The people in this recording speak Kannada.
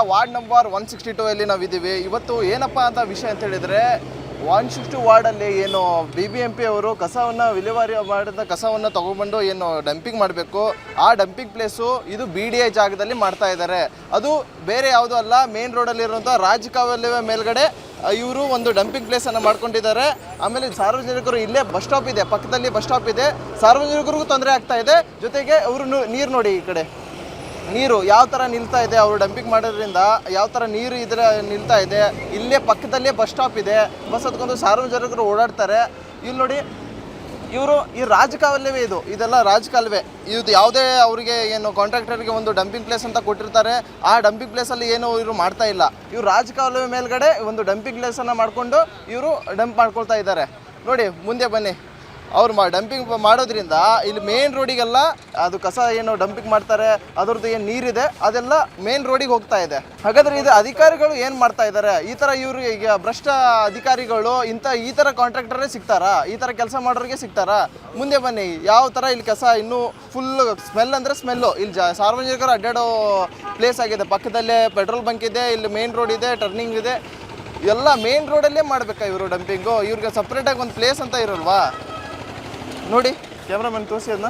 ವಾರ್ಡ್ ನಂಬರ್ 162 ಅಲ್ಲಿ ನಾವಿದ್ದೀವಿ. ಇವತ್ತು ಏನಪ್ಪ ಅಂತ ವಿಷಯ ಅಂತ ಹೇಳಿದರೆ 160 ವಾರ್ಡಲ್ಲಿ ಏನು BBMP ಅವರು ಕಸವನ್ನು ವಿಲೇವಾರಿ ಮಾಡಿದ ಕಸವನ್ನು ತೊಗೊಂಡ್ಬಂದು ಏನು ಡಂಪಿಂಗ್ ಮಾಡಬೇಕು, ಆ ಡಂಪಿಂಗ್ ಪ್ಲೇಸು ಇದು BDI ಜಾಗದಲ್ಲಿ ಮಾಡ್ತಾ ಇದ್ದಾರೆ. ಅದು ಬೇರೆ ಯಾವುದೂ ಅಲ್ಲ, ಮೇನ್ ರೋಡಲ್ಲಿರುವಂಥ ರಾಜಕಾಲುವೆ ಮೇಲ್ಗಡೆ ಇವರು ಒಂದು ಡಂಪಿಂಗ್ ಪ್ಲೇಸನ್ನು ಮಾಡ್ಕೊಂಡಿದ್ದಾರೆ. ಆಮೇಲೆ ಸಾರ್ವಜನಿಕರು ಇಲ್ಲೇ ಬಸ್ ಸ್ಟಾಪ್ ಇದೆ, ಪಕ್ಕದಲ್ಲಿ ಬಸ್ ಸ್ಟಾಪ್ ಇದೆ, ಸಾರ್ವಜನಿಕರಿಗೂ ತೊಂದರೆ ಆಗ್ತಾ ಇದೆ. ಜೊತೆಗೆ ಅವರು ನೀರು ನೋಡಿ, ಈ ಕಡೆ ನೀರು ಯಾವ ಥರ ನಿಲ್ತಾ ಇದೆ, ಅವರು ಡಂಪಿಂಗ್ ಮಾಡೋದ್ರಿಂದ ಯಾವ ಥರ ನೀರು ಇದ್ರೆ ನಿಲ್ತಾ ಇದೆ. ಇಲ್ಲೇ ಪಕ್ಕದಲ್ಲೇ ಬಸ್ ಸ್ಟಾಪ್ ಇದೆ, ಬಸ್ ಹತ್ಕೊಂಡು ಸಾರ್ವಜನಿಕರು ಓಡಾಡ್ತಾರೆ. ಇಲ್ಲಿ ನೋಡಿ, ಇವರು ಈ ರಾಜಕಾಲುವೆ ಇದೆಲ್ಲ ರಾಜಕಾಲುವೆ. ಇದು ಯಾವುದೇ ಅವರಿಗೆ ಏನು ಕಾಂಟ್ರಾಕ್ಟರ್ಗೆ ಒಂದು ಡಂಪಿಂಗ್ ಪ್ಲೇಸ್ ಅಂತ ಕೊಟ್ಟಿರ್ತಾರೆ, ಆ ಡಂಪಿಂಗ್ ಪ್ಲೇಸಲ್ಲಿ ಏನು ಇವರು ಮಾಡ್ತಾ ಇಲ್ಲ. ಇವರು ರಾಜಕಾಲುವೆ ಮೇಲ್ಗಡೆ ಒಂದು ಡಂಪಿಂಗ್ ಪ್ಲೇಸನ್ನು ಮಾಡಿಕೊಂಡು ಇವರು ಡಂಪ್ ಮಾಡ್ಕೊಳ್ತಾ ಇದ್ದಾರೆ. ನೋಡಿ, ಮುಂದೆ ಬನ್ನಿ. ಅವ್ರು ಡಂಪಿಂಗ್ ಮಾಡೋದ್ರಿಂದ ಇಲ್ಲಿ ಮೇನ್ ರೋಡಿಗೆಲ್ಲ ಅದು ಕಸ ಏನು ಡಂಪಿಂಗ್ ಮಾಡ್ತಾರೆ, ಅದರದ್ದು ಏನು ನೀರಿದೆ ಅದೆಲ್ಲ ಮೇನ್ ರೋಡಿಗೆ ಹೋಗ್ತಾ ಇದೆ. ಹಾಗಾದರೆ ಇದು ಅಧಿಕಾರಿಗಳು ಏನು ಮಾಡ್ತಾ ಇದ್ದಾರೆ? ಈ ಥರ ಇವರು ಈಗ ಭ್ರಷ್ಟ ಅಧಿಕಾರಿಗಳು ಈ ಥರ ಕಾಂಟ್ರಾಕ್ಟರೇ ಸಿಗ್ತಾರಾ? ಈ ಥರ ಕೆಲಸ ಮಾಡೋರಿಗೆ ಸಿಗ್ತಾರಾ? ಮುಂದೆ ಬನ್ನಿ. ಯಾವ ಥರ ಇಲ್ಲಿ ಕಸ ಇನ್ನೂ ಫುಲ್ ಸ್ಮೆಲ್ ಅಂದರೆ ಸ್ಮೆಲ್ಲು. ಇಲ್ಲಿ ಸಾರ್ವಜನಿಕರು ಅಡ್ಡಾಡೋ ಪ್ಲೇಸ್ ಆಗಿದೆ. ಪಕ್ಕದಲ್ಲೇ ಪೆಟ್ರೋಲ್ ಬಂಕ್ ಇದೆ, ಇಲ್ಲಿ ಮೇನ್ ರೋಡ್ ಇದೆ, ಟರ್ನಿಂಗ್ ಇದೆ. ಎಲ್ಲ ಮೇನ್ ರೋಡಲ್ಲೇ ಮಾಡಬೇಕಾ ಇವರು ಡಂಪಿಂಗು? ಇವ್ರಿಗೆ ಸಪ್ರೇಟಾಗಿ ಒಂದು ಪ್ಲೇಸ್ ಅಂತ ಇರಲ್ವಾ? ನೋಡಿ, ಕ್ಯಾಮ್ರಾಮನ್ ತೋರಿಸಿ ಅದನ್ನ.